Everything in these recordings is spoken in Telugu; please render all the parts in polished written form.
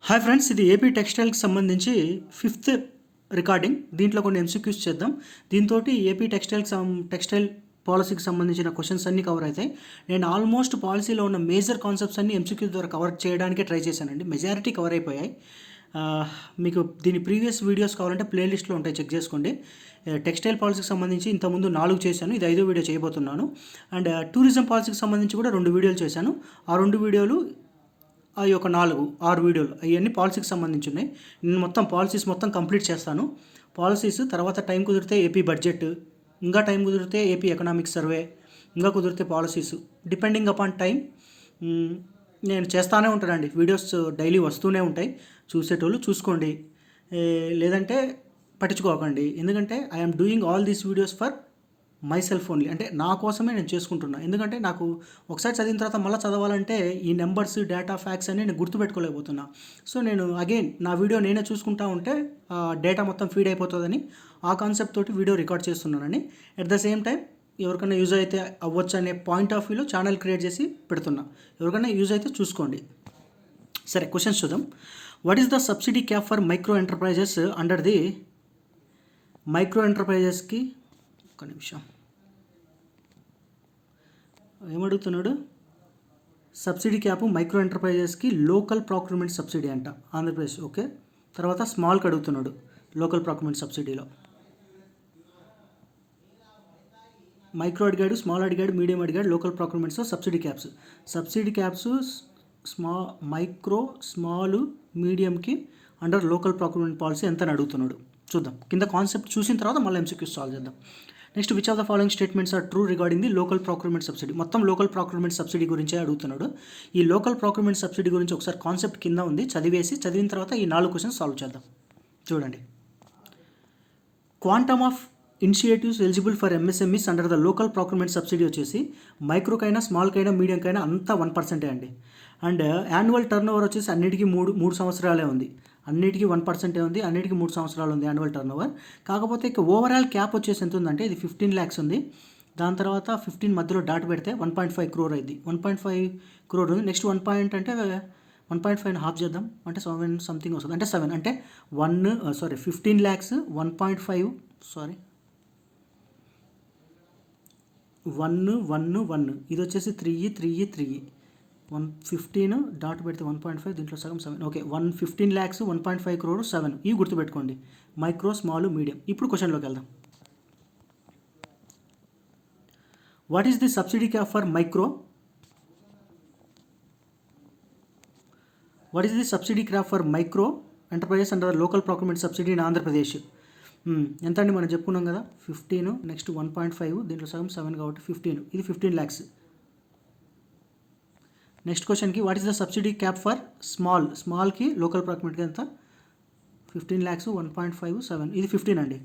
హాయ్ ఫ్రెండ్స్, ఇది ఏపీ టెక్స్టైల్కి సంబంధించి ఫిఫ్త్ రికార్డింగ్. దీంట్లో కొన్ని ఎంసీక్యూస్ చేద్దాం. దీంతో ఏపీ టెక్స్టైల్ పాలసీకి సంబంధించిన క్వశ్చన్స్ అన్నీ కవర్ అవుతాయి. నేను ఆల్మోస్ట్ పాలసీలో ఉన్న మేజర్ కాన్సెప్ట్స్ అన్నీ ఎంసీక్యూ ద్వారా కవర్ చేయడానికే ట్రై చేశానండి. మెజారిటీ కవర్ అయిపోయాయి. మీకు దీని ప్రీవియస్ వీడియోస్ కావాలంటే ప్లేలిస్ట్లో ఉంటాయి, చెక్ చేసుకోండి. టెక్స్టైల్ పాలసీకి సంబంధించి ఇంతకుముందు 4 చేశాను, ఇది 5వ వీడియో చేయబోతున్నాను. అండ్ టూరిజం పాలసీకి సంబంధించి కూడా 2 వీడియోలు చేశాను. ఆ 2 వీడియోలు అవి ఒక 6 వీడియోలు అవన్నీ పాలసీకి సంబంధించి ఉన్నాయి. నేను మొత్తం పాలసీస్ మొత్తం కంప్లీట్ చేస్తాను. పాలసీస్ తర్వాత టైం కుదిరితే ఏపీ బడ్జెట్, ఇంకా టైం కుదిరితే ఏపీ ఎకనామిక్ సర్వే, ఇంకా కుదిరితే పాలసీస్, డిపెండింగ్ అపాన్ టైం నేను చేస్తూనే ఉంటానండి. వీడియోస్ డైలీ వస్తూనే ఉంటాయి. చూసేటోళ్ళు చూసుకోండి, లేదంటే పట్టించుకోకండి. ఎందుకంటే I'm doing all these videos for my self only, అంటే నా కోసమే నేను చేసుకుంటున్నాను. ఎందుకంటే నాకు ఒకసారి చదివిన తర్వాత మళ్ళీ చదవాలంటే ఈ నెంబర్స్, డేటా, ఫ్యాక్ట్స్ అన్నీ నేను గుర్తుపెట్టుకోలేకపోతున్నా. సో నేను అగైన్ నా వీడియో నేనే చూసుకుంటా ఉంటే డేటా మొత్తం ఫీడ్ అయిపోతుందని ఆ కాన్సెప్ట్ తోటి వీడియో రికార్డ్ చేస్తున్నానని. అట్ ద సేమ్ టైం ఎవరికైనా యూజ్ అయితే అవ్వచ్చు అనే పాయింట్ ఆఫ్ వ్యూలో ఛానల్ క్రియేట్ చేసి పెడుతున్నా. ఎవరికైనా యూజ్ అయితే చూసుకోండి. సరే, క్వశ్చన్స్ చూద్దాం. What is the subsidy cap for micro enterprises under the micro ఎంటర్ప్రైజెస్కి ఒక్క నిమిషం ఏమడుగుతున్నాడు? Subsidy cap micro ఎంటర్ప్రైజెస్కి local procurement subsidy అంట, ఆంధ్రప్రదేశ్. ఓకే, తర్వాత స్మాల్కి అడుగుతున్నాడు లోకల్ ప్రాక్యూర్మెంట్ సబ్సిడీలో. మైక్రో అడిగాడు, స్మాల్ అడిగాడు, మీడియం అడిగాడు, local ప్రాక్యూర్మెంట్స్లో subsidy caps micro, small, మీడియంకి అండర్ లోకల్ ప్రాక్యూర్మెంట్ పాలసీ ఎంత అని అడుగుతున్నాడు. చూద్దాం. కింద కాన్సెప్ట్ చూసిన తర్వాత మళ్ళీ ఎంసీక్యూస్ సాల్వ్ చేద్దాం. Next, which of the following statements are true regarding the local procurement subsidy. మొత్తం లోకల్ ప్రాక్యూర్మెంట్ సబ్సిడీ గురించే అడుగుతున్నాడు. ఈ లోకల్ ప్రాక్యూర్మెంట్ సబ్సిడీ గురించి ఒకసారి కాన్సెప్ట్ కింద ఉంది, చదివిన తర్వాత ఈ 4 క్వశ్చన్స్ సాల్వ్ చేద్దాం. చూడండి. Quantum of initiatives eligible for MSMEs under the local procurement subsidy వచ్చేసి మైక్రోకైనా, స్మాల్కైనా, మీడియంకైనా అంతా 1% అండి. అండ్ యాన్యువల్ టర్న్ ఓవర్ వచ్చేసి అన్నిటికీ 3 సంవత్సరాలే ఉంది. అన్నిటికీ 1% ఉంది, అన్నిటికీ 3 సంవత్సరాలు ఉంది యాన్యువల్ టర్న్ ఓవర్. కాకపోతే ఇక ఓవరాల్ క్యాప్ వచ్చేసి ఎంత ఉందంటే ఇది 15 lakhs ఉంది. దాని తర్వాత 15 మధ్యలో డాట్ పెడితే 1.5 crore అయింది. 1.5 crore ఉంది. నెక్స్ట్ 1.5 హాఫ్ చేద్దాం అంటే 7 సంథింగ్ వస్తుంది, అంటే 7 అంటే 15 lakhs 1.5 1 ఇది వచ్చేసి 3 115 డాట్ పెడితే 1.5, దీంట్లో సగం 7. Okay, 15 lakhs 1.5 crore 7. ఇవి గుర్తుపెట్టుకోండి, మైక్రో, స్మాల్, మీడియం. ఇప్పుడు క్వశ్చన్లోకి వెళ్దాం. What is the subsidy cap for micro? What is the subsidy cap for micro enterprises under local procurement subsidy in Andhra Pradesh? ఎంత అండి? మనం చెప్పుకున్నాం కదా, 15, నెక్స్ట్ 1.5, దీంట్లో సగం 7 కాబట్టి 15. ఇది 15 lakhs. నెక్స్ట్ క్వశ్చన్కి what is the subsidy cap for స్మాల్కి లోకల్ ప్రాక్యూర్మెంట్కి ఎంత? 15 lakhs 1.5 7, ఇది 15 అండి.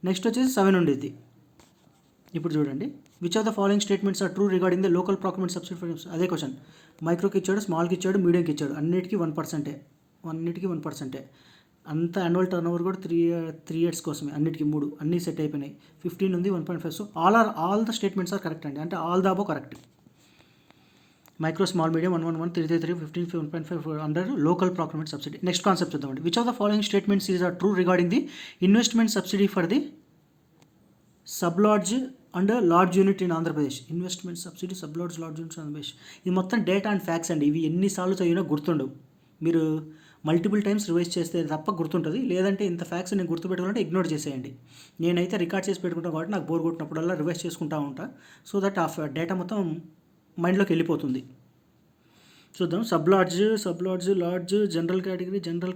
నెక్స్ట్ వచ్చేసి 7 ఉండేది. ఇప్పుడు చూడండి, which of the following statements are true regarding the local procurement subsidy for. అదే క్వశ్చన్. మైక్రోకి ఇచ్చాడు, స్మాల్కి ఇచ్చాడు, మీడియంకి ఇచ్చాడు, అన్నిటికీ 1%. అంత యాన్యువల్ టర్న్ ఓవర్ కూడా 3 years కోసమే, అన్నీ సెట్ అయిపోయినాయి. 15 ఉంది, 1.5. So all the statements are correct అండి, అంటే all the above correct. Micro, small, medium 111 333 15 1.5 under local procurement subsidy. Next concept చూద్దామండి. Which of the following statements is are true regarding the investment subsidy for the sub large and large unit in Andhra Pradesh. Investment subsidy sub large unit Andhra Pradesh. ఇది మొత్తం డేటా అండ్ ఫ్యాక్ట్స్ అండి. ఇవి ఎన్నిసార్లు చదివినా గుర్తుండవు. మీరు మల్టిపుల్ టైమ్స్ రివైజ్ చేస్తే తప్ప గుర్తుంటుంది, లేదంటే ఇంత ఫ్యాక్ట్స్ నేను గుర్తుపెట్టుకుంటే ఇగ్నోర్ చేసేయండి. నేనైతే రికార్డ్ చేసి పెట్టుకుంటాను కాబట్టి నాకు బోర్ కొట్టినప్పుడల్లా రివైజ్ చేసుకుంటా ఉంటా. సో దట్ ఆ డేటా మొత్తం మైండ్లోకి వెళ్ళిపోతుంది. చూద్దాం. Sub large, large, general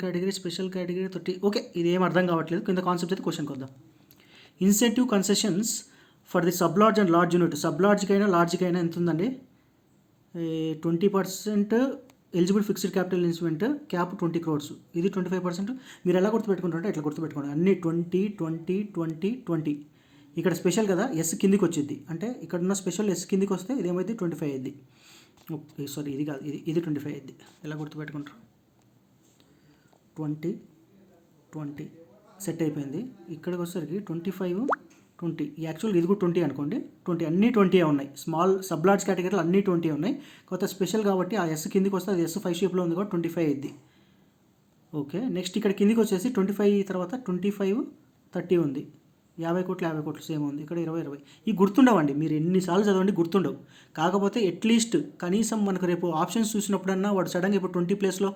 category, special category 30. ఓకే, ఇది ఏం అర్థం కావట్లేదు. కింద కాన్సెప్ట్ అయితే క్వశ్చన్కి వద్దాం. Incentive concessions for the sub large and large unit. Sub లార్జ్కైనా ఎంత ఉందండి? 20% eligible fixed capital investment cap 20 crores. ఇది 25%. మీరు ఎలా గుర్తుపెట్టుకుంటారంటే ఇట్లా గుర్తుపెట్టుకోండి, అన్ని 20 20 20 20. ఇక్కడ స్పెషల్ కదా, ఎస్ కిందికి వచ్చింది, అంటే ఇక్కడ ఉన్న స్పెషల్ ఎస్ కిందికి వస్తే ఇదేమైతే 25 అయింది. ఇది కాదు, ఇది 25 అయింది. ఎలా గుర్తుపెట్టుకుంటారు? 20 20 సెట్ అయిపోయింది. ఇక్కడికి వచ్చేసరికి 25 20. యాక్చువల్గా ఇది కూడా 20 అనుకోండి. 20 అన్నీ 20 ఉన్నాయి. స్మాల్ సబ్ లార్జ్ కేటగిరీలో అన్నీ 20 ఉన్నాయి. కొత్త స్పెషల్ కాబట్టి ఆ ఎస్ కిందికి వస్తే అది ఎస్ 5 షేప్లో ఉంది కాబట్టి 25 అయింది. ఓకే. నెక్స్ట్ ఇక్కడ కిందికి వచ్చేసి 25 తర్వాత 25, 30 ఉంది. 50 కోట్లు 50 కోట్లు సేమ్ ఉంది. ఇక్కడ 20, 20 ఇవి గుర్తుండవండి. మీరు ఎన్నిసార్లు చదవండి గుర్తుండవు. కాకపోతే అట్లీస్ట్ కనీసం మనకు రేపు ఆప్షన్స్ చూసినప్పుడన్నా వాడు సడన్గా ఇప్పుడు 20 ప్లేస్లో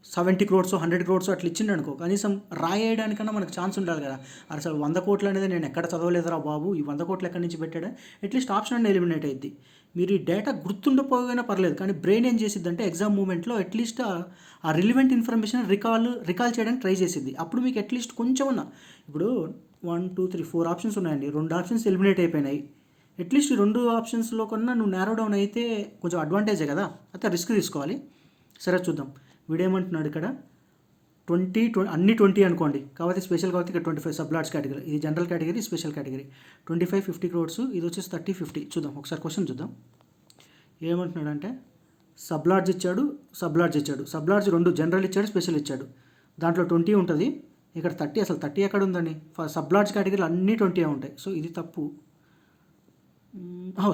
70 crores 100 crores అట్లా ఇచ్చిండు అనుకో, కనీసం రాయడానికన్నా మనకు ఛాన్స్ ఉండాలి కదా. అసలు 100 కోట్లు అనేది నేను ఎక్కడ చదవలేదురా బాబు, ఈ 100 కోట్లు ఎక్కడి నుంచి పెట్టాడా, అట్లీస్ట్ ఆప్షన్ అనేది ఎలిమినేట్ అయ్యింది. మీరు ఈ డేటా గుర్తుండపోయినా పర్లేదు, కానీ బ్రెయిన్ ఏం చేసిద్దంటే ఎగ్జామ్ మూమెంట్లో అట్లీస్ట్ ఆ రిలివెంట్ ఇన్ఫర్మేషన్ రికాల్ చేయడానికి ట్రై చేసిద్ది. అప్పుడు మీకు అట్లీస్ట్ కొంచెం ఉన్న, ఇప్పుడు 1 2 3 4 ఆప్షన్స్ ఉన్నాయండి, 2 ఆప్షన్స్ ఎలిమినేట్ అయిపోయినాయి. అట్లీస్ట్ ఈ 2 ఆప్షన్స్లో కన్నా నువ్వు నేరో డౌన్ అయితే కొంచెం అడ్వాంటేజే కదా, అయితే రిస్క్ తీసుకోవాలి. సరే చూద్దాం వీడేమంటున్నాడు ఇక్కడ. 20 అన్ని 20 అనుకోండి, కాబట్టి స్పెషల్ కాబట్టి ఇక్కడ 25 సబ్లాట్స్ కేటగిరీ, ఇది general category, special category. 25 50 crores, ఇది వచ్చేసి 30 50. చూద్దాం ఒకసారి క్వశ్చన్ చూద్దాం. ఏమంటున్నాడంటే సబ్లార్జ్ ఇచ్చాడు, సబ్లార్జ్ 2 జనరల్ ఇచ్చాడు, స్పెషల్ ఇచ్చాడు. దాంట్లో 20 ఉంటుంది, ఇక్కడ 30. అసలు 30 ఎక్కడ ఉందండి? సబ్లార్జ్ కేటగిరీలు అన్నీ 20 ఉంటాయి. సో ఇది తప్పు.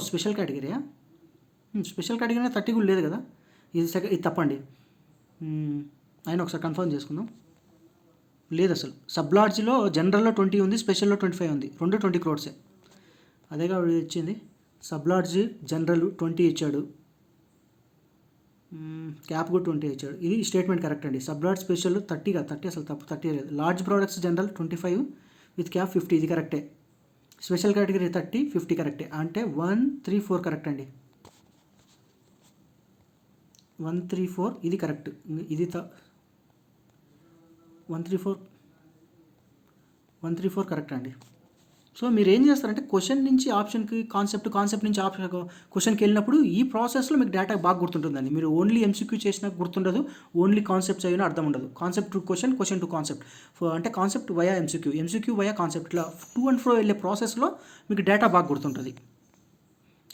స్పెషల్ కేటగిరీయా? స్పెషల్ కేటగిరీ 30 కూడా లేదు కదా, ఇది తప్పండి. ఆయన ఒకసారి కన్ఫర్మ్ చేసుకుందాం. లేదు, అసలు సబ్లార్జ్లో జనరల్లో 20 ఉంది, స్పెషల్లో 25 ఉంది, 2 20 crores. అదేగా ఇచ్చింది. సబ్లార్జ్ జనరల్ 20 ఇచ్చాడు, క్యాప్ కూడా 20 ఇచ్చాడు. ఇది స్టేట్మెంట్ కరెక్ట్ అండి. సబ్లార్జ్ స్పెషల్ 30 కాదు, 30 అసలు తప్పు, 30 లేదు. Large products general 25 with cap 50, ఇది కరెక్టే. స్పెషల్ కేటగిరీ 30 50 కరెక్టే, అంటే 1 3 4 కరెక్ట్ అండి. 1 3 4 ఇది కరెక్ట్. ఇది 1 3 4 కరెక్ట్ అండి. సో మీరు ఏం చేస్తారంటే క్వశ్చన్ నుంచి ఆప్షన్కి, కాన్సెప్ట్ నుంచి ఆప్షన్ క్వశ్చన్కి వెళ్ళినప్పుడు ఈ ప్రాసెస్లో మీకు డేటా బాగా గుర్తుంటుందండి. మీరు ఓన్లీ ఎంసీక్యూ చేసినా గుర్తుండదు, ఓన్లీ కాన్సెప్ట్స్ అయినా అర్థం ఉండదు. Concept to question, question to concept, అంటే concept via MCQ via concept, ఇట్లా టు అండ్ ఫ్రో వెళ్ళే ప్రాసెస్లో మీకు డేటా బాగా గుర్తుంటుంది.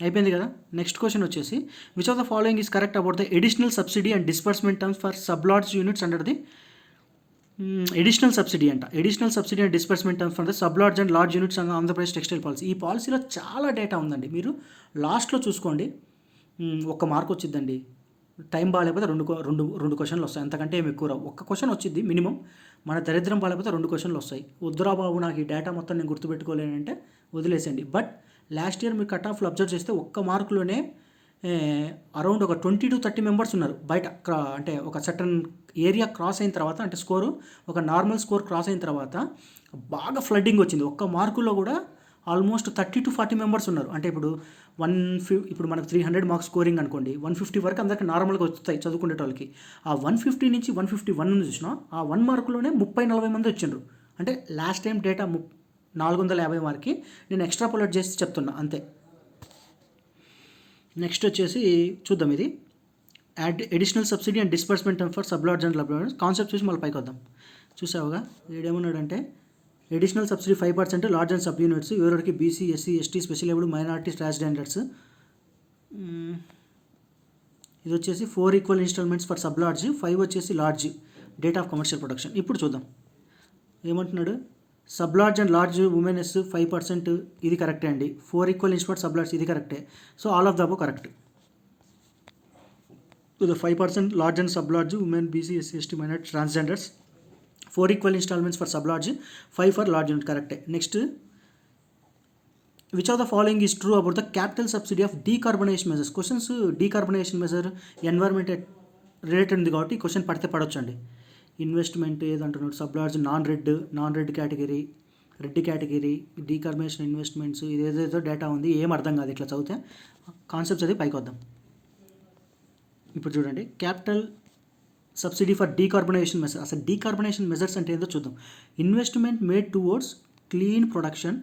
అయిపోయింది కదా. నెక్స్ట్ క్వశ్చన్ వచ్చేసి which of the following is correct about the additional subsidy and disbursement terms for సబ్లార్జ్ units under the additional subsidy and disbursement terms for the సబ్లార్జ్ and large units and Andhra Pradesh textile policy. ఈ పాలసీలో చాలా డేటా ఉందండి, మీరు లాస్ట్లో చూసుకోండి. 1 మార్క్ వచ్చిద్దండి. టైం బాగాలేకపోతే రెండు క్వశ్చన్లు వస్తాయి, అంతకంటే ఏమి ఎక్కువ రావు. 1 క్వశ్చన్ వచ్చింది మినిమం. మన దరిద్రం బాగాలేకపోతే 2 క్వశ్చన్లు వస్తాయి. వద్దురా బాబు నాకు ఈ డేటా మొత్తం నేను గుర్తుపెట్టుకోలేనంటే వదిలేసేయండి. బట్ లాస్ట్ ఇయర్ మీరు కట్ ఆఫ్లో అబ్జర్వ్ చేస్తే 1 మార్కులోనే అరౌండ్ ఒక 20 to 30 మెంబర్స్ ఉన్నారు బయట. అంటే ఒక సర్టన్ ఏరియా క్రాస్ అయిన తర్వాత, అంటే స్కోరు ఒక నార్మల్ స్కోర్ క్రాస్ అయిన తర్వాత బాగా ఫ్లడ్డింగ్ వచ్చింది. 1 మార్కులో కూడా ఆల్మోస్ట్ 30 to 40 మెంబర్స్ ఉన్నారు. అంటే ఇప్పుడు ఇప్పుడు మనకు 300 మార్క్స్ స్కోరింగ్ అనుకోండి, 150 వరకు అందరికీ నార్మల్గా వస్తాయి చదువుకునే వాళ్ళకి. ఆ 150 నుంచి 151 చూసినా ఆ 1 మార్కులోనే 30-40 మంది వచ్చిండ్రు. అంటే లాస్ట్ టైం డేటా 450 మార్క్కి నేను ఎక్స్ట్రాపోలేట్ చేసి చెప్తున్నా అంతే. నెక్స్ట్ వచ్చేసి చూద్దాం, ఇది additional subsidy and disbursement for sub large and large concept చూసి మళ్ళీ పైకి వద్దాం. చూసావుగా వీడేమన్నాడంటే additional subsidy 5% large and sub units ఎవరికి BC SC ST special abled minorities transgenders. ఇది వచ్చేసి 4 equal instalments for sub large, 5 వచ్చేసి large date of commercial production. ఇప్పుడు చూద్దాం ఏమంటున్నాడు. Sub large and large womens 5%, ఇది కరెక్టే అండి. 4 ఈక్వల్ ఇన్స్టాల్మెంట్ సబ్ లార్జ్, ఇది కరెక్టే. So all of the above correct. 5% large and sub large women BC SC ST minority transgenders, 4 equal instalments for sub large, 5 for large unit, కరెక్టే. Next which of the following is true about the capital subsidy of decarbonization measures. Questions decarbonization measure environment related ఉంది కాబట్టి క్వశ్చన్ పడితే పడవచ్చు అండి. ఇన్వెస్ట్మెంట్ ఏదంటున్నాడు, sub large non red category, red category, decarbonization investments, ఇదేదో డేటా ఉంది, ఏం అర్థం కాదు ఇట్లా చదివితే. కాన్సెప్ట్స్ అది పైకి వద్దాం. ఇప్పుడు చూడండి, capital subsidy for decarbonisation measures. అసలు డీకార్బనైజేషన్ మెజర్స్ అంటే ఏంటో చూద్దాం. Investment made towards clean production,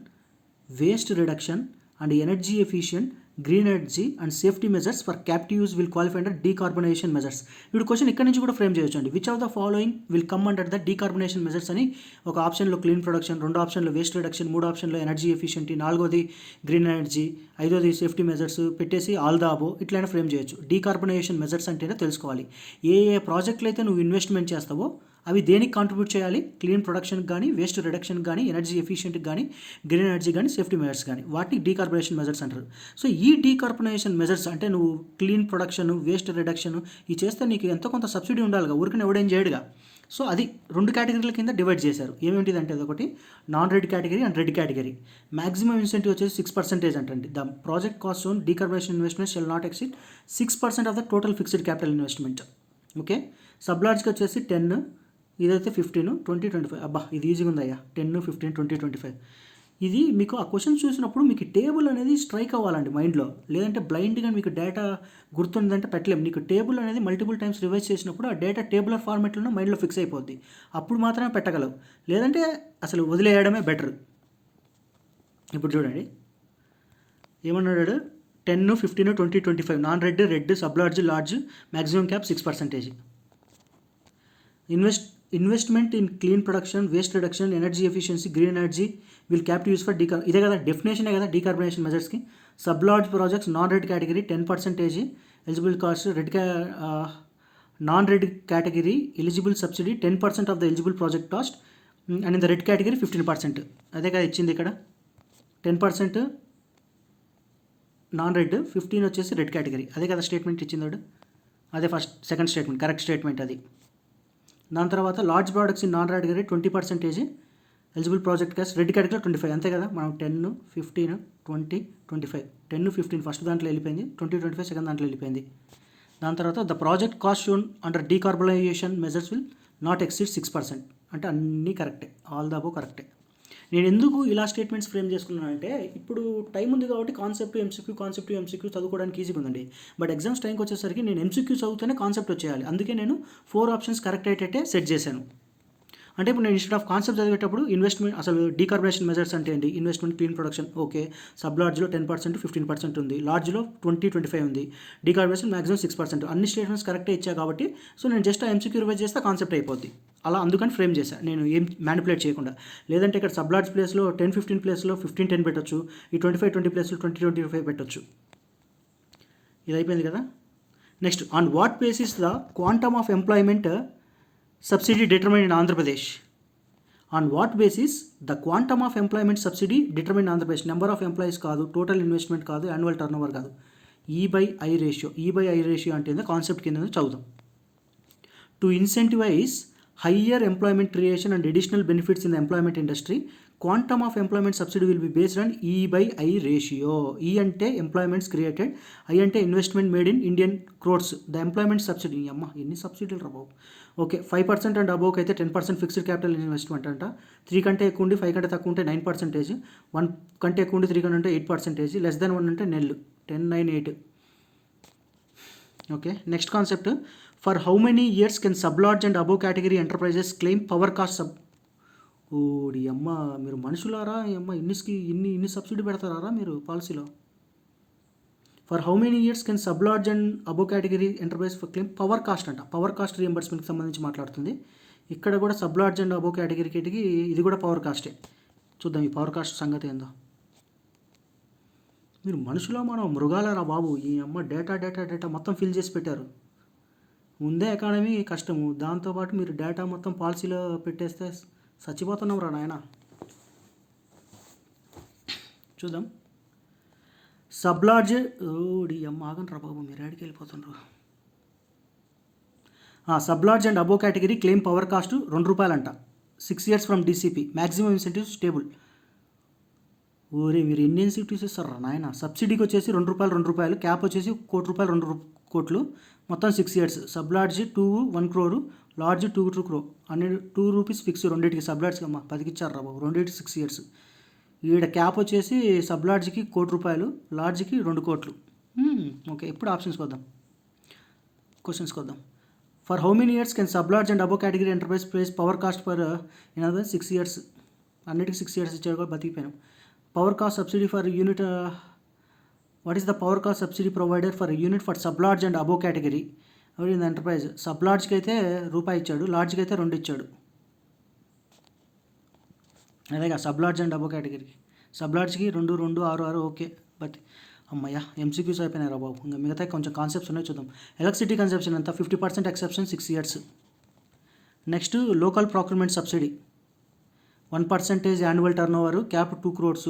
waste reduction and energy efficient, green energy and safety measures for captive use will qualify under decarbonisation measures. ఇప్పుడు క్వశ్చన్ ఇక్కడ నుంచి కూడా ఫ్రేమ్ చేయొచ్చు అండి. Which of the following will come under the decarbonisation measures అని. ఒక ఆప్షన్లో క్లీన్ ప్రొడక్షన్, 2 ఆప్షన్లో వేస్ట్ రిడక్షన్, 3 ఆప్షన్లో ఎనర్జీ ఎఫిషియెంటీ, 4ది గ్రీన్ ఎనర్జీ, 5ది సేఫ్టీ మెజర్స్ పెట్టేసి ఆల్ ద అబో ఇట్లయినా ఫ్రేమ్ చేయొచ్చు. డీకార్బనైజేషన్ మెజర్స్ అంటేనే తెలుసుకోవాలి. ఏ ప్రాజెక్టులు అయితే నువ్వు ఇన్వెస్ట్మెంట్ చేస్తావో అవి దేనికి కాంట్రిబ్యూట్ చేయాలి? క్లీన్ ప్రొడక్షన్కి కానీ, వేస్ట్ రిడక్షన్కి కానీ, ఎనర్జీ ఎఫిషియెంట్కి కానీ, గ్రీన్ ఎనర్జీ కానీ, సేఫ్టీ మెజర్స్ కానీ, వాటిని డీకార్బొనేషన్ మెజర్స్ అంటారు. సో ఈ డీకార్బొనేషన్ మెజర్స్ అంటే నువ్వు క్లీన్ ప్రొడక్షన్, వేస్ట్ రిడక్షన్ ఇవి చేస్తే నీకు ఎంతో కొంత సబ్సిడీ ఉండాలిగా, ఊరికనే ఎవడేం చేయడుగా. సో అది 2 కేటగిరీల కింద డివైడ్ చేశారు. ఏమేంటిదంటే అదొకటి non red category and red category. Maximum incentive వచ్చేసి 6% అంటండి. The project cost on decarbonation investment shall not exceed 6% of the total fixed capital investment. Okay, సబ్లార్జ్కి వచ్చేసి 10, ఇదైతే 15, 20, 25. అబ్బా ఇది ఈజీగా ఉందయ్యా, 10, 15, 20, 25. ఇది మీకు ఆ క్వశ్చన్ చూసినప్పుడు మీకు టేబుల్ అనేది స్ట్రైక్ అవ్వాలండి మైండ్లో, లేదంటే బ్లైండ్గా మీకు డేటా గుర్తుందంటే పెట్టలేము. నీకు టేబుల్ అనేది మల్టిపుల్ టైమ్స్ రివైజ్ చేసినప్పుడు ఆ డేటా టేబులర్ ఫార్మాట్లోనే మైండ్లో ఫిక్స్ అయిపోద్ది, అప్పుడు మాత్రమే పెట్టగలవు, లేదంటే అసలు వదిలేయడమే బెటర్. ఇప్పుడు చూడండి ఏమన్నాడు, 10, 15, 20, 25 non red, red, sub large, large, maximum cap 6%. Investment in clean production, waste reduction, energy efficiency, green energy will cap use for ఇదే కదా డెఫినేషనే కదా డీకార్బొనేషన్ మెజర్స్కి. Sub large projects non red category 10% eligible cost, non red category eligible subsidy 10% of the eligible project cost, and in the red category 15%. అదే కదా ఇచ్చింది ఇక్కడ, 10% నాన్ రెడ్, 15 వచ్చేసి రెడ్ కేటగిరీ. అదే కదా స్టేట్మెంట్ ఇచ్చింది వాడు, అదే సెకండ్ స్టేట్మెంట్, కరెక్ట్ స్టేట్మెంట్ అది. దాని తర్వాత large products in non red category 20% eligible project cost, red కేటగిరీలో 25. అంతే కదా, మనం 10, 15, 20, 25, 10, 15 ఫస్ట్ దాంట్లో వెళ్ళిపోయింది, 20, 25 సెకండ్ దాంట్లో వెళ్ళిపోయింది. దాని తర్వాత the project cost shown under decarbonization measures will not exceed 6%. అంటే అన్నీ కరెక్టే, ఆల్ ద అబోవ్ కరెక్టే. నేను ఎందుకు ఇలా స్టేట్మెంట్స్ ఫ్రేమ్ చేసుకున్నానంటే ఇప్పుడు టైం ఉంది కాబట్టి కాన్సెప్ట్ ఎంసీక్యూ చదువుకోవడానికి ఈజీగా ఉందండి. బట్ ఎగ్జామ్స్ టైంకి వచ్చేసరికి నేను ఎంసీక్యూ చదివితేనే కాన్సెప్ట్ వచ్చేయాలి. అందుకే నేను 4 ఆప్షన్స్ కరెక్ట్ అయ్యేటట్టే సెట్ చేశాను. అంటే ఇప్పుడు నేను ఇన్స్టెడ్ ఆఫ్ కాన్సెప్ట్ చదివేటప్పుడు ఇన్వెస్ట్మెంట్ అసలు డీకార్బొనేషన్ మెజర్స్ అంటే ఏంటి, investment clean production okay, sub లార్జ్లో 10%, 15% ఉంది, లార్జ్లో 20, 25 ఉంది, డీకార్బొనేషన్ మ్యాక్సిమం 6%. అన్ని స్టేట్మెంట్స్ కరెక్టే ఇచ్చా కాబట్టి సో నేను జస్ట్ ఎంసీక్యూ రివైజ్ చేస్తే కాన్సెప్ట్ అయిపోద్ది. అలా అందుకని ఫ్రేమ్ చేశాను నేను, ఏం మ్యానిపులేట్ చేయకుండా. లేదంటే ఇక్కడ సబ్ లార్జ్ ప్లేస్లో 10, 15 ప్లేస్లో 15, 10 పెట్టొచ్చు, ఈ 25, 20 ప్లేస్లో 20, 25 పెట్టొచ్చు. ఇది అయిపోయింది కదా. Next, on what basis the quantum of employment subsidy determine in Andhra Pradesh. On what basis the quantum of employment subsidy determine in Andhra Pradesh. Number of employees కాదు, టోటల్ ఇన్వెస్ట్మెంట్ కాదు, యాన్యువల్ టర్న్ ఓవర్ కాదు, E/I రేషియో. E/I రేషియో అంటే కాన్సెప్ట్ కింద చదువుదాం. To incentivise higher employment creation and additional benefits in the employment industry, quantum of employment subsidy will be based on E/I ratio. ఈ అంటే ఎంప్లాయ్మెంట్స్ క్రియేటెడ్, ఐ అంటే investment made in Indian crores. The employment subsidy, అమ్మ ఎన్ని సబ్సిడీలు రా బాబు. ఓకే, 5% అండ్ అబోవ్కి అయితే 10% ఫిక్స్డ్ క్యాపిటల్ ఇన్వెస్ట్మెంట్ అంట, 3 కంటే ఎక్కువ ఉండి 5 కంటే తక్కువ ఉంటే 9%, 1 కంటే ఎక్కువ ఉండి 3 కంటే ఉంటే 8%, లెస్ దెన్ 1 అంటే 10, 9, 8. Okay, next concept, for how many years can sub large and above category enterprises claim power cost ఓడి అమ్మ మీరు మనుషులారా, అమ్మ ఇన్ని సబ్సిడీ పెడతారా మీరు పాలసీలో. For how many years can sub large and above category enterprise for claim power cost అంట, పవర్ కాస్ట్ రీఎంబర్స్మెంట్కి సంబంధించి మాట్లాడుతుంది. ఇక్కడ కూడా సబ్ లార్జ్ అండ్ అబోవ్ కేటగిరీకి ఇది కూడా పవర్ కాస్టే. చూద్దాం ఈ పవర్ కాస్ట్ సంగతి ఏందో. మీరు మనుషులో మనం మృగాలరా బాబు, ఈ అమ్మ డేటా మొత్తం ఫిల్ చేసి పెట్టారు. ముందే ఎకానమీ కష్టము, దాంతోపాటు మీరు డేటా మొత్తం పాలసీలో పెట్టేస్తే చచ్చిపోతున్నాం రా నాయన. చూద్దాం, సబ్ లార్జ్ ఓడి అమ్మ ఆగండి రా బాబు, మీరు ఏడికి వెళ్ళిపోతున్నారు. Sub large and above category claim power cost ₹2 అంట, 6 years from DCP, maximum incentive stable. ఓరే మీరు ఎన్ని ఇన్సెంటివ్స్ ఇస్తారా నాయన. సబ్సిడీకి వచ్చేసి ₹2, క్యాప్ వచ్చేసి ₹1,00,00,000, 2 కోట్లు, మొత్తం 6 years. Sub large 1 crore, large 2 crore, ₹2 fix రెండింటికి. సబ్ లార్జ్కి అమ్మ 10కి ఇచ్చారు రా బాబు, రెండింటికి 6 years. ఈడ క్యాప్ వచ్చేసి సబ్ లార్జ్కి ₹1,00,00,000, లార్జ్కి 2 కోట్లు. ఓకే, ఇప్పుడు ఆప్షన్స్కి వద్దాం, క్వశ్చన్స్కి వద్దాం. For how many years can sub large and above category enterprise place power cost for in other 6 years. అన్నిటికి 6 years ఇచ్చారు కూడా బతికిపోయాను. Power cost subsidy for unit, what is the power cost subsidy provider for unit for sub large and above category in the enterprise. Sub లార్జ్కి అయితే ₹1 ఇచ్చాడు, లార్జ్కి అయితే 2 ఇచ్చాడు. అదేగా సబ్ లార్జ్ అండ్ అబోవ్ కేటగిరీకి. సబ్ లార్జ్కి 2, 2, 6, 6. ఓకే, బట్ అమ్మయ్య ఎంసీక్యూస్ అయిపోయినాయి రా బాబు. ఇంకా మిగతా కొంచెం కాన్సెప్ట్స్ ఉన్నాయి చూద్దాం. ఎలక్ట్రిసిటీ కన్సెప్షన్ అంతా 50% exception 6 years. Next local procurement subsidy 1% annual turnover, cap 2 crores,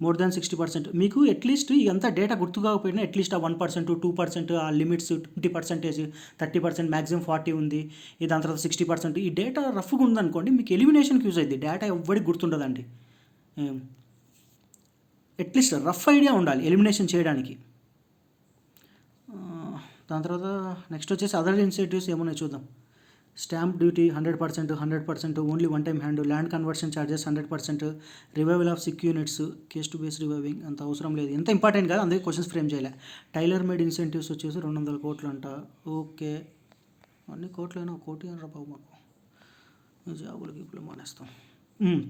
more than 60%. మీకు అట్లీస్ట్ ఇదంతా డేటా గుర్తు కాకపోయినా అట్లీస్ట్ ఆ 1%, 2%, ఆ లిమిట్స్ 20%, 30%, మ్యాక్సిమం 40 ఉంది, దాని తర్వాత 60%, ఈ డేటా రఫ్గా ఉందనుకోండి మీకు ఎలిమినేషన్కి యూజ్ అయింది. డేటా ఎవ్వడికి గుర్తుండదండి. అట్లీస్ట్ రఫ్ ఐడియా ఉండాలి ఎలిమినేషన్ చేయడానికి. దాని తర్వాత నెక్స్ట్ వచ్చేసి అదర్ ఇన్సెంటివ్స్ ఏమున్నాయి చూద్దాం. Stamp duty 100%, only one time hand, land conversion charges 100%, revival of sick units, case to base reviving, అంత అవసరం లేదు, ఎంత ఇంపార్టెంట్ కాదు, అందుకే క్వశ్చన్స్ ఫ్రేమ్ చేయలే. టైలర్ మేడ్ ఇన్సెంటివ్స్ వచ్చేసి 200 crores అంట. ఓకే, అన్ని కోట్లైనా కోటి అనరా బాబు, మాకు జాబులకి ఇప్పుడు మానేస్తాం.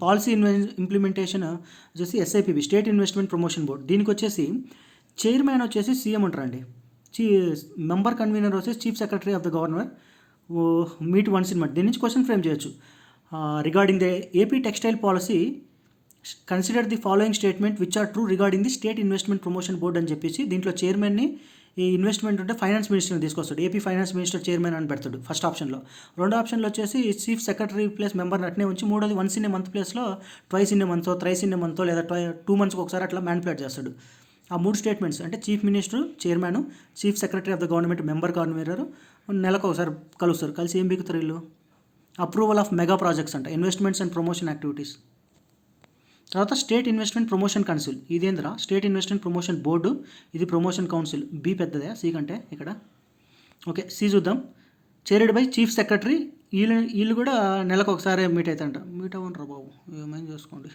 పాలసీ ఇంప్లిమెంటేషన్ వచ్చేసి SIPB, state investment promotion board. దీనికి వచ్చేసి చైర్మన్ వచ్చేసి సీఎం ఉంటారండి. మెంబర్ కన్వీనర్ వచ్చేసి chief secretary of the governor. Meet once in month. దీని నుంచి క్వశ్చన్ ఫ్రేమ్ చేయొచ్చు. Regarding the AP textile policy consider the following statement which are true regarding the state investment promotion board అని చెప్పేసి దీంట్లో చైర్మన్ని ఈ ఇన్వెస్ట్మెంట్ ఉంటే ఫైనాన్స్ మినిస్టర్ని తీసుకొస్తాడు. ఏపీ ఫైనాన్స్ మినిస్టర్ చైర్మన్ అని పెడతాడు ఫస్ట్ ఆప్షన్లో. రెండో ఆప్షన్లో వచ్చేసి చీఫ్ సెక్రటరీ ప్లేస్ మెంబర్ని అట్నే ఉంచి, మూడోది వన్స్ ఇన్ ఏ మంత్ ప్లేస్లో twice in a month, thrice in a month, లేదా 2 months ఒకసారి అట్లా మ్యానిపులేట్ చేస్తాడు. ఆ 3 స్టేట్మెంట్స్ అంటే chief minister, chairman, chief secretary of the government, member convener నెలకు ఒకసారి కలుస్తారు. కలిసి ఏం బిగుతారు వీళ్ళు? అప్రూవల్ ఆఫ్ మెగా ప్రాజెక్ట్స్ అంట, ఇన్వెస్ట్మెంట్స్ అండ్ ప్రమోషన్ యాక్టివిటీస్. తర్వాత స్టేట్ ఇన్వెస్ట్మెంట్ ప్రమోషన్ కౌన్సిల్. ఇదేంద్రా? స్టేట్ ఇన్వెస్ట్మెంట్ ప్రమోషన్ బోర్డు, ఇది ప్రమోషన్ కౌన్సిల్. బి పెద్దదే సి కంటే ఇక్కడ. ఓకే, సి చూద్దాం. Chaired by chief secretary. వీళ్ళు కూడా నెలకు ఒకసారి మీట్ అవుతారంట. మీట్ అవ్వనరా బాబు, ఏమైనా చేసుకోండి.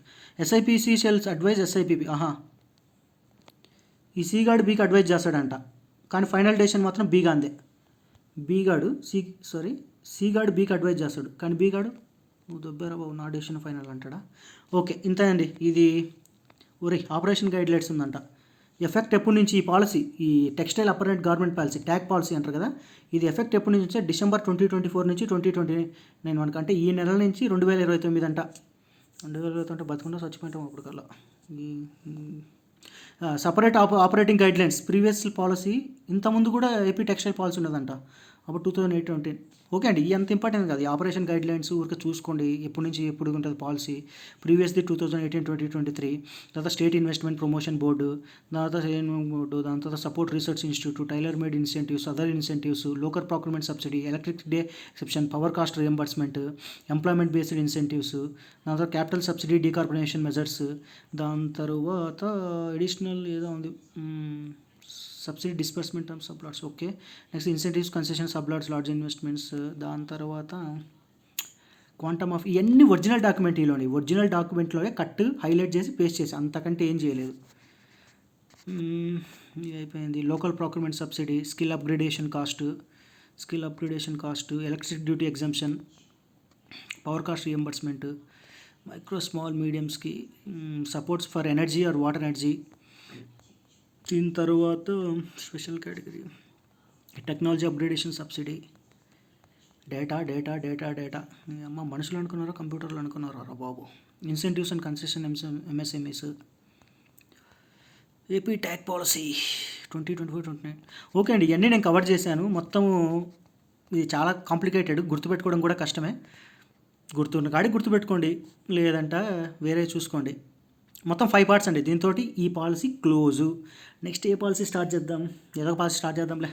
SIPC shells advise SIPB. ఈ సి గాడు బీకి అడ్వైజ్ చేస్తాడంట, కానీ ఫైనల్ డెసిషన్ మాత్రం బీ గాందే. సి గాడు బీకి అడ్వైజ్ చేస్తాడు, కానీ బీ గాడు నువ్వు దొబ్బారా బాబు, నా డెసిషన్ ఫైనల్ అంటాడా? ఓకే, ఇంతే అండి. ఇది ఆపరేషన్ గైడ్లైన్స్ ఉందంట. ఎఫెక్ట్ ఎప్పటి నుంచి ఈ పాలసీ, ఈ textile apparent garment policy, tag policy అంటారు కదా, ఇది ఎఫెక్ట్ ఎప్పటి నుంచి అంటే December 2024 నుంచి 2029 వరకు, అంటే ఈ నెల నుంచి 2029 అంట. 2029 అంటే బతుకుండా చచ్చిపోయింటాం అప్పుడు కల్లా. Separate operating guidelines. Previous policy ఇంతకుముందు కూడా ఏపీ టెక్స్టైల్ పాలసీ ఉన్నదంట, అప్పుడు 2018. ఓకే అండి, ఇది అంత ఇంపార్టెంట్ కాదు. ఈ ఆపరేషన్ గైడ్లైన్స్ ఊరికే చూసుకోండి, ఎప్పటి నుంచి ఎప్పుడు ఉంటుంది పాలసీ. ప్రీవియస్ది 2018-2023. తర్వాత స్టేట్ ఇన్వెస్ట్మెంట్ ప్రమోషన్ బోర్డు, దాని తర్వాత support research institute, tailor made incentives, other incentives, local procurement subsidy, electric day exception, power cost reimbursement, employment based incentives, దాని తర్వాత క్యాపిటల్ సబ్సిడీ డీకార్బొనేషన్ మెజర్స్, దాని తర్వాత అడిషనల్ ఏదో ఉంది, సబ్సిడీ డిస్బర్స్మెంట్ టర్మ్స్ సబ్లాట్స్. ఓకే, నెక్స్ట్ ఇన్సెంటివ్స్, కన్సెషన్, సబ్లాట్స్, లార్జ్ ఇన్వెస్ట్మెంట్స్, దాని తర్వాత క్వాంటమ్ ఆఫ్, ఇవన్నీ ఒరిజినల్ డాక్యుమెంట్లోనే కట్ హైలైట్ చేసి పేస్ట్ చేసి, అంతకంటే ఏం చేయలేదు. ఇది అయిపోయింది. Local procurement subsidy, skill upgradation cost, electricity duty exemption, power cost reimbursement, micro small మీడియంస్కి supports for energy or water energy. దీని తర్వాత special category technology upgradation subsidy. Data. మీ అమ్మ మనుషులు అనుకున్నారా కంప్యూటర్లు అనుకున్నారా రా బాబు. Incentives and concession MSMEs. AP tag policy 2024-29. Okay అండి, ఇవన్నీ నేను కవర్ చేశాను. మొత్తము ఇది చాలా కాంప్లికేటెడ్, గుర్తుపెట్టుకోవడం కూడా కష్టమే. గుర్తున్న కాడికి గుర్తుపెట్టుకోండి, లేదంటే వేరే చూసుకోండి. మొత్తం 5 parts అండి. దీంతో ఈ పాలసీ క్లోజు. నెక్స్ట్ ఏ పాలసీ స్టార్ట్ చేద్దాం? ఏదో పాలసీ స్టార్ట్ చేద్దాంలే.